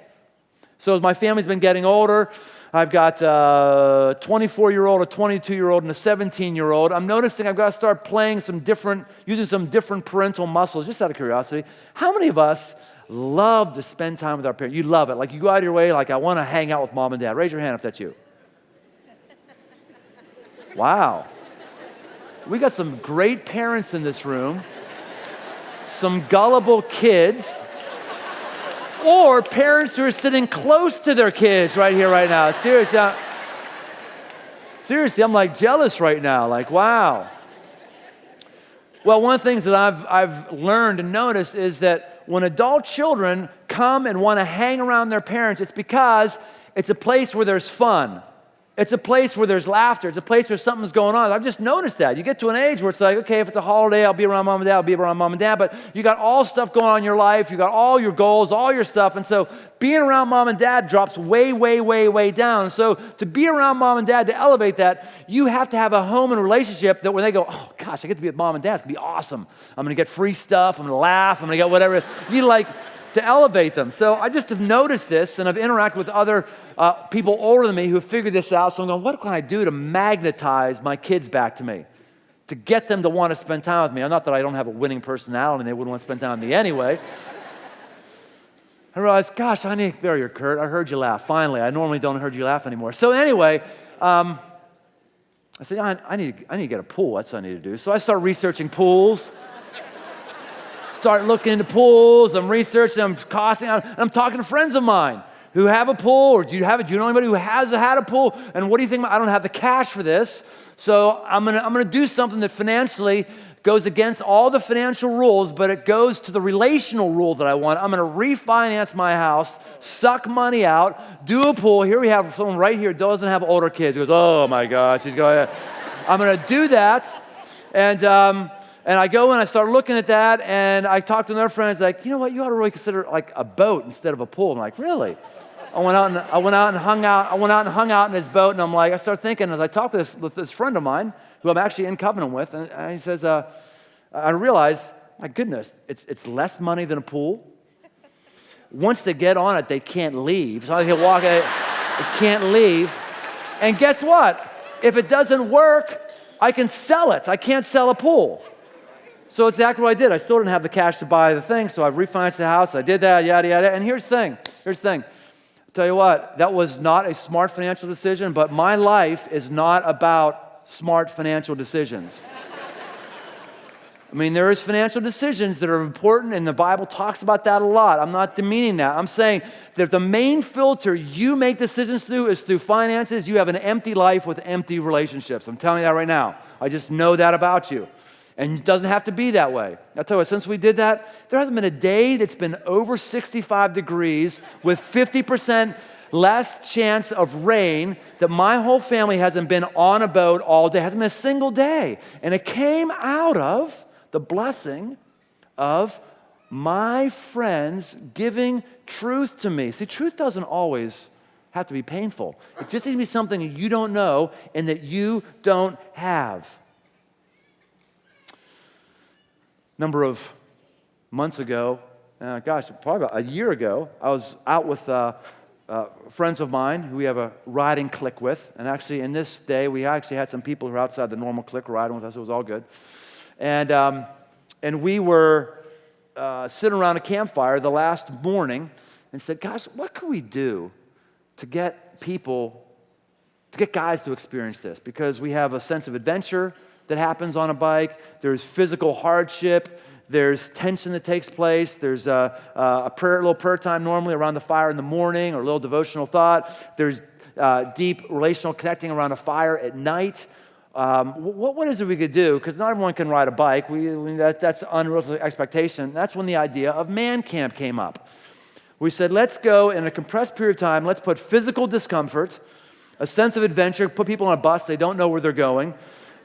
So as my family's been getting older, I've got a 24-year-old, a 22-year-old, and a 17-year-old. I'm noticing I've got to start using some different parental muscles, just out of curiosity. How many of us love to spend time with our parents? You love it. Like you go out of your way, like I want to hang out with mom and dad. Raise your hand if that's you. Wow. We got some great parents in this room, some gullible kids, or parents who are sitting close to their kids right here, right now. Seriously, I'm like jealous right now. Like, wow. Well, one of the things that I've learned and noticed is that when adult children come and want to hang around their parents, it's because it's a place where there's fun. It's a place where there's laughter. It's a place where something's going on. I've just noticed that. You get to an age where it's like, okay, if it's a holiday, I'll be around mom and dad, I'll be around mom and dad, but you got all stuff going on in your life. You got all your goals, all your stuff, and so being around mom and dad drops way, way, way, way down. And so to be around mom and dad, to elevate that, you have to have a home and relationship that when they go, oh gosh, I get to be with mom and dad, it's going to be awesome. I'm going to get free stuff, I'm going to laugh, I'm going to get whatever. You like to elevate them. So I just have noticed this, and I've interacted with other people older than me who have figured this out. So I'm going, what can I do to magnetize my kids back to me? To get them to want to spend time with me. Not that I don't have a winning personality and they wouldn't want to spend time with me anyway. I realized, gosh, there you're Kurt. I heard you laugh. Finally, I normally don't heard you laugh anymore. So anyway, I said, I need to get a pool. That's what I need to do. So I start researching pools. Start looking into pools. I'm researching. I'm costing. I'm talking to friends of mine who have a pool, or do you know anybody who has had a pool? And what do you think? I don't have the cash for this, so I'm gonna do something that financially goes against all the financial rules, but it goes to the relational rule that I want. I'm gonna refinance my house, suck money out, do a pool. Here we have someone right here who doesn't have older kids. He goes, oh my gosh, he's going. I'm gonna do that, and I go and I start looking at that, and I talk to another friend. Like, you know what? You ought to really consider like a boat instead of a pool. I'm like, really? I went out and hung out in his boat, and I started thinking as I talked with this friend of mine who I'm actually in covenant with, and he says, I realized, my goodness, it's less money than a pool. Once they get on it, they can't leave. So they walk, they can't leave. And guess what? If it doesn't work, I can sell it. I can't sell a pool. So it's exactly what I did. I still didn't have the cash to buy the thing, so I refinanced the house. I did that, yada, yada. And here's the thing. Tell you what, that was not a smart financial decision, but my life is not about smart financial decisions. I mean, there is financial decisions that are important, and the Bible talks about that a lot. I'm not demeaning that. I'm saying that if the main filter you make decisions through is through finances, you have an empty life with empty relationships. I'm telling you that right now. I just know that about you. And it doesn't have to be that way. I'll tell you what, since we did that, there hasn't been a day that's been over 65 degrees with 50% less chance of rain that my whole family hasn't been on a boat all day. It hasn't been a single day. And it came out of the blessing of my friends giving truth to me. See, truth doesn't always have to be painful. It just needs to be something that you don't know and that you don't have. Number of months ago, probably about a year ago, I was out with friends of mine who we have a riding clique with. And actually, in this day, we actually had some people who were outside the normal clique riding with us. It was all good. And we were sitting around a campfire the last morning and said, gosh, what can we do to get guys to experience this? Because we have a sense of adventure that happens on a bike. There's physical hardship. There's tension that takes place. There's a little prayer time normally around the fire in the morning, or a little devotional thought. There's deep relational connecting around a fire at night. what is it we could do? Because not everyone can ride a bike. That's an unrealistic expectation. That's when the idea of man camp came up. We said, let's go in a compressed period of time, let's put physical discomfort, a sense of adventure, put people on a bus, they don't know where they're going.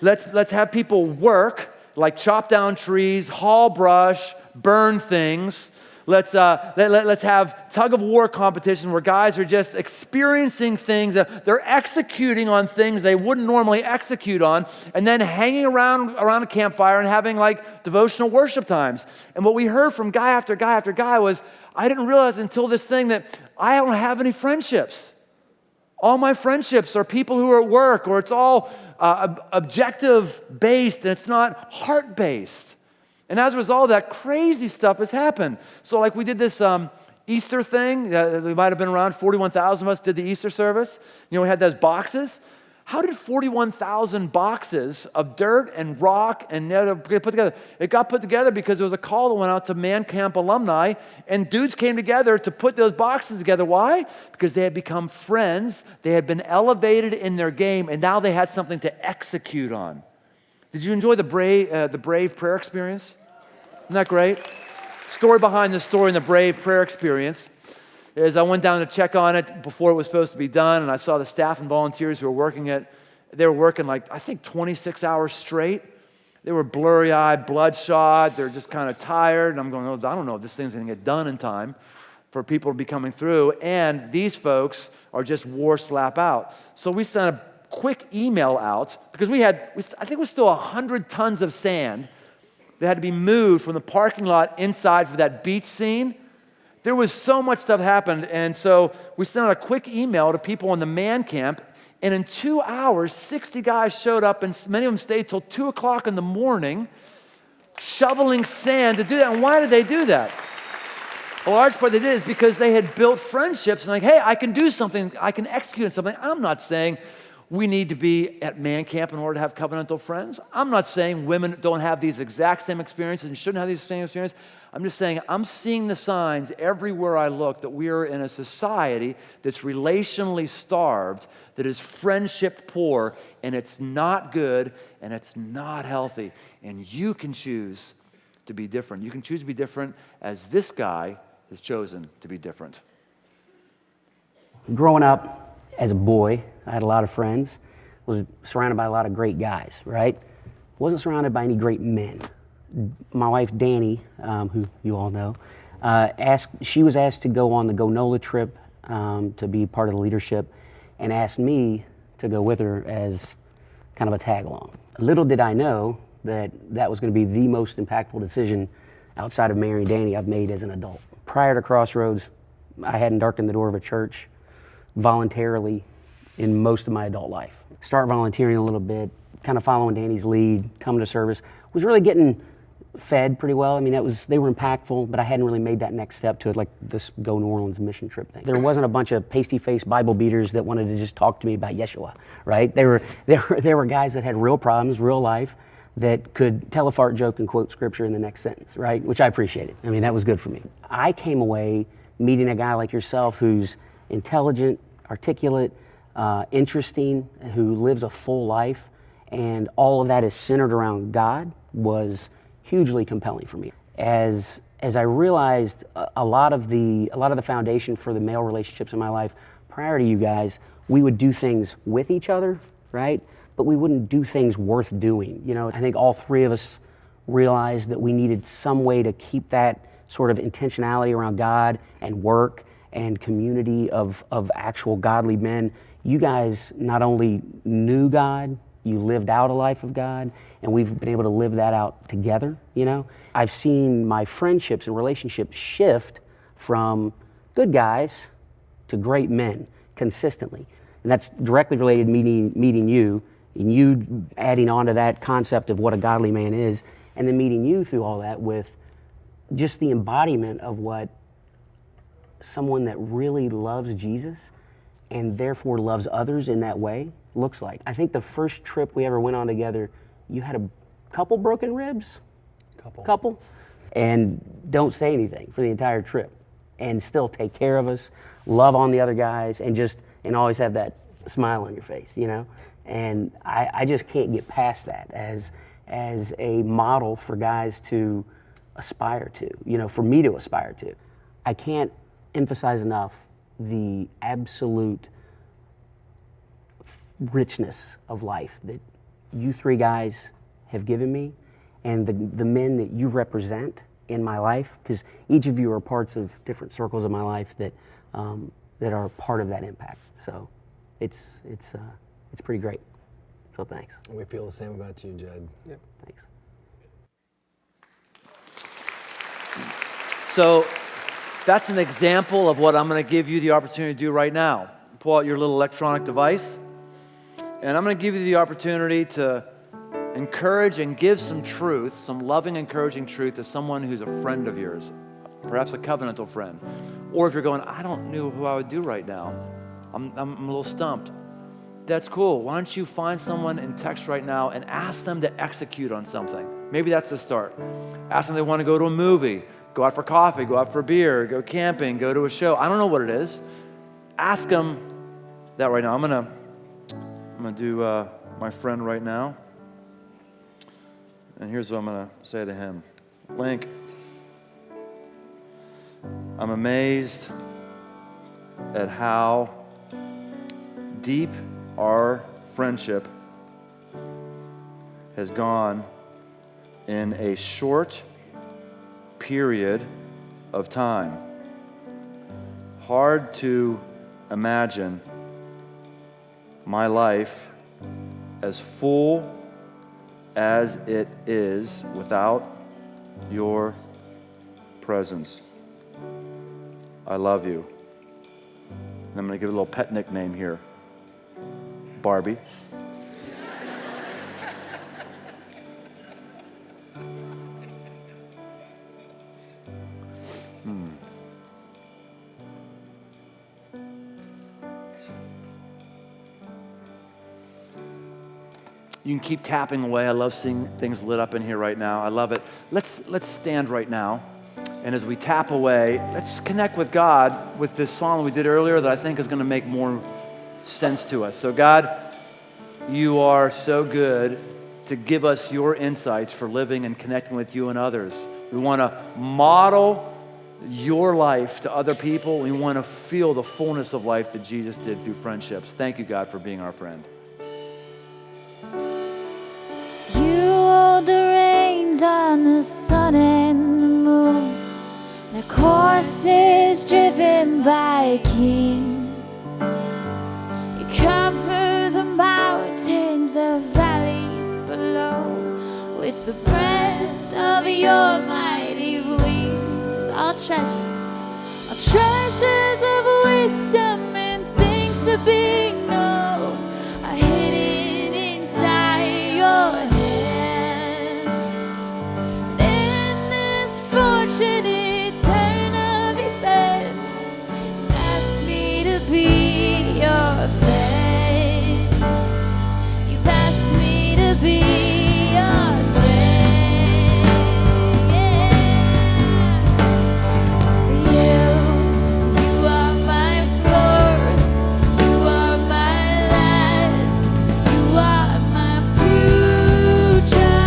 Let's have people work, like chop down trees, haul brush, burn things. Let's have tug of war competition where guys are just experiencing things. They're executing on things they wouldn't normally execute on, and then hanging around a campfire and having like devotional worship times. And what we heard from guy after guy after guy was, I didn't realize until this thing that I don't have any friendships. All my friendships are people who are at work, or it's all objective-based, and it's not heart-based. And as a result of that, crazy stuff has happened. So like we did this Easter thing. We might have been around 41,000 of us did the Easter service. You know, we had those boxes. How did 41,000 boxes of dirt and rock and get put together? It got put together because there was a call that went out to Man Camp alumni, and dudes came together to put those boxes together. Why? Because they had become friends. They had been elevated in their game, and now they had something to execute on. Did you enjoy the Brave prayer experience? Isn't that great? Story behind the story in the Brave prayer experience is I went down to check on it before it was supposed to be done, and I saw the staff and volunteers who were working it. They were working like, I think 26 hours straight. They were blurry-eyed, bloodshot. They're just kind of tired. And I'm going, oh, I don't know if this thing's going to get done in time for people to be coming through. And these folks are just war slap out. So we sent a quick email out because I think it was still 100 tons of sand that had to be moved from the parking lot inside for that beach scene. There was so much stuff happened, and so we sent out a quick email to people in the man camp, and in 2 hours, 60 guys showed up, and many of them stayed till 2 o'clock in the morning shoveling sand to do that. And why did they do that? A large part they did is because they had built friendships, and like, hey, I can do something, I can execute on something. I'm not saying we need to be at man camp in order to have covenantal friends. I'm not saying women don't have these exact same experiences and shouldn't have these same experiences. I'm just saying I'm seeing the signs everywhere I look that we are in a society that's relationally starved, that is friendship poor, and it's not good, and it's not healthy. And you can choose to be different. You can choose to be different as this guy has chosen to be different. Growing up as a boy, I had a lot of friends, was surrounded by a lot of great guys, right? Wasn't surrounded by any great men. My wife, Danny, who you all know, she was asked to go on the Go NOLA trip to be part of the leadership, and asked me to go with her as kind of a tag-along. Little did I know that was going to be the most impactful decision outside of marrying Danny I've made as an adult. Prior to Crossroads, I hadn't darkened the door of a church voluntarily in most of my adult life. Start volunteering a little bit, kind of following Danny's lead, coming to service. Was really getting fed pretty well. I mean, they were impactful, but I hadn't really made that next step to it, like this Go New Orleans mission trip thing. There wasn't a bunch of pasty-faced Bible beaters that wanted to just talk to me about Yeshua, right? There were guys that had real problems, real life, that could tell a fart joke and quote scripture in the next sentence, right? Which I appreciated. I mean, that was good for me. I came away meeting a guy like yourself who's intelligent, articulate, interesting, who lives a full life, and all of that is centered around God, was hugely compelling for me. As I realized a lot of the foundation for the male relationships in my life prior to you guys, we would do things with each other, right? But we wouldn't do things worth doing. You know, I think all three of us realized that we needed some way to keep that sort of intentionality around God and work and community of actual godly men. You guys not only knew God, you lived out a life of God, and we've been able to live that out together, you know? I've seen my friendships and relationships shift from good guys to great men consistently. And that's directly related to meeting you, and you adding on to that concept of what a godly man is, and then meeting you through all that with just the embodiment of what someone that really loves Jesus and therefore loves others in that way looks like. I think the first trip we ever went on together, you had a couple broken ribs? Couple? And don't say anything for the entire trip, and still take care of us, love on the other guys, and always have that smile on your face, you know? And I just can't get past that as a model for guys to aspire to, you know, for me to aspire to. I can't emphasize enough the absolute richness of life that you three guys have given me, and the men that you represent in my life, because each of you are parts of different circles of my life that that are part of that impact. So it's pretty great. So thanks. We feel the same about you, Jed. Yep. Thanks. So that's an example of what I'm going to give you the opportunity to do right now. Pull out your little electronic device, and I'm going to give you the opportunity to encourage and give some truth, some loving, encouraging truth to someone who's a friend of yours, perhaps a covenantal friend. Or if you're going, I don't know who I would do right now. I'm a little stumped. That's cool. Why don't you find someone in text right now and ask them to execute on something? Maybe that's the start. Ask them if they want to go to a movie, go out for coffee, go out for beer, go camping, go to a show. I don't know what it is. Ask them that right now. I'm gonna do my friend right now. And here's what I'm going to say to him. Link, I'm amazed at how deep our friendship has gone in a short period of time. Hard to imagine my life as full as it is without your presence. I love you. And I'm going to give a little pet nickname here. Barbie. You can keep tapping away. I love seeing things lit up in here right now. I love it. Let's stand right now. And as we tap away, let's connect with God with this song we did earlier that I think is going to make more sense to us. So God, you are so good to give us your insights for living and connecting with you and others. We want to model your life to other people. We want to feel the fullness of life that Jesus did through friendships. Thank you, God, for being our friend. The reins on the sun and the moon, the horses driven by kings. You cover the mountains, the valleys below, with the breath of your mighty wings. All treasures of wisdom and things to be known are hidden inside your head. Fortunate turn of events, asked me to be your friend. You've asked me to be your friend. Yeah. You are my first, you are my last, you are my future.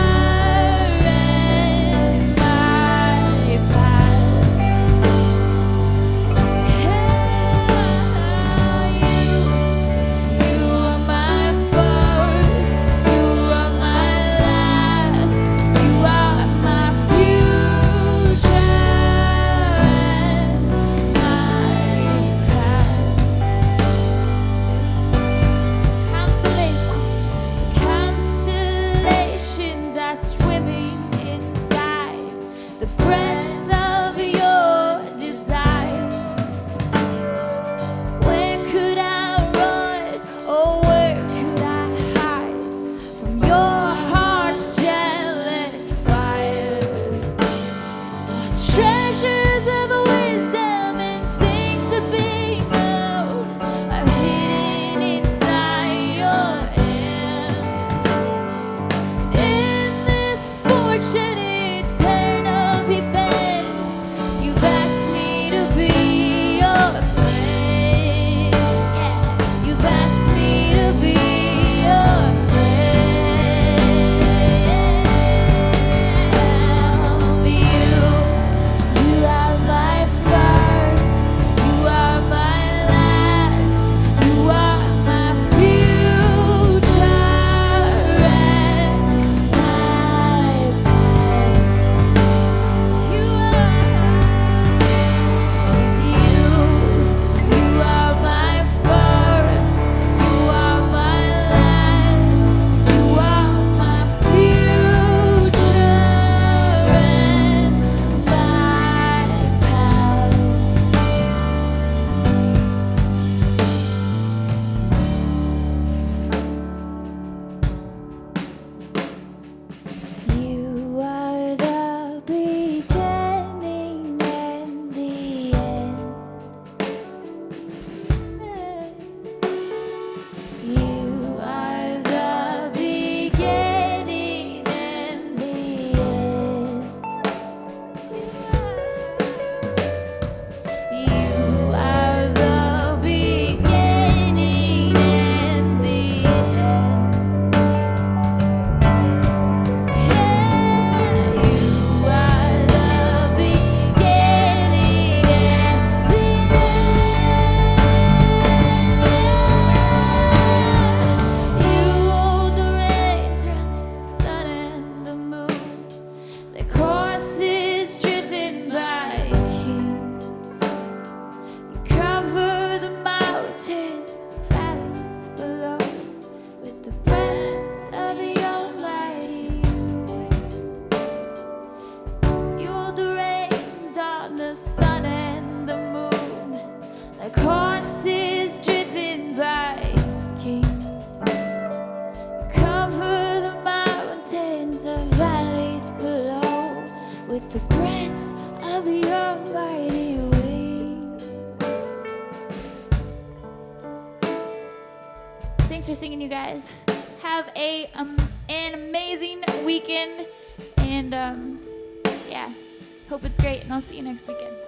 Thanks for singing, you guys. Have an amazing weekend, and yeah, hope it's great, and I'll see you next weekend.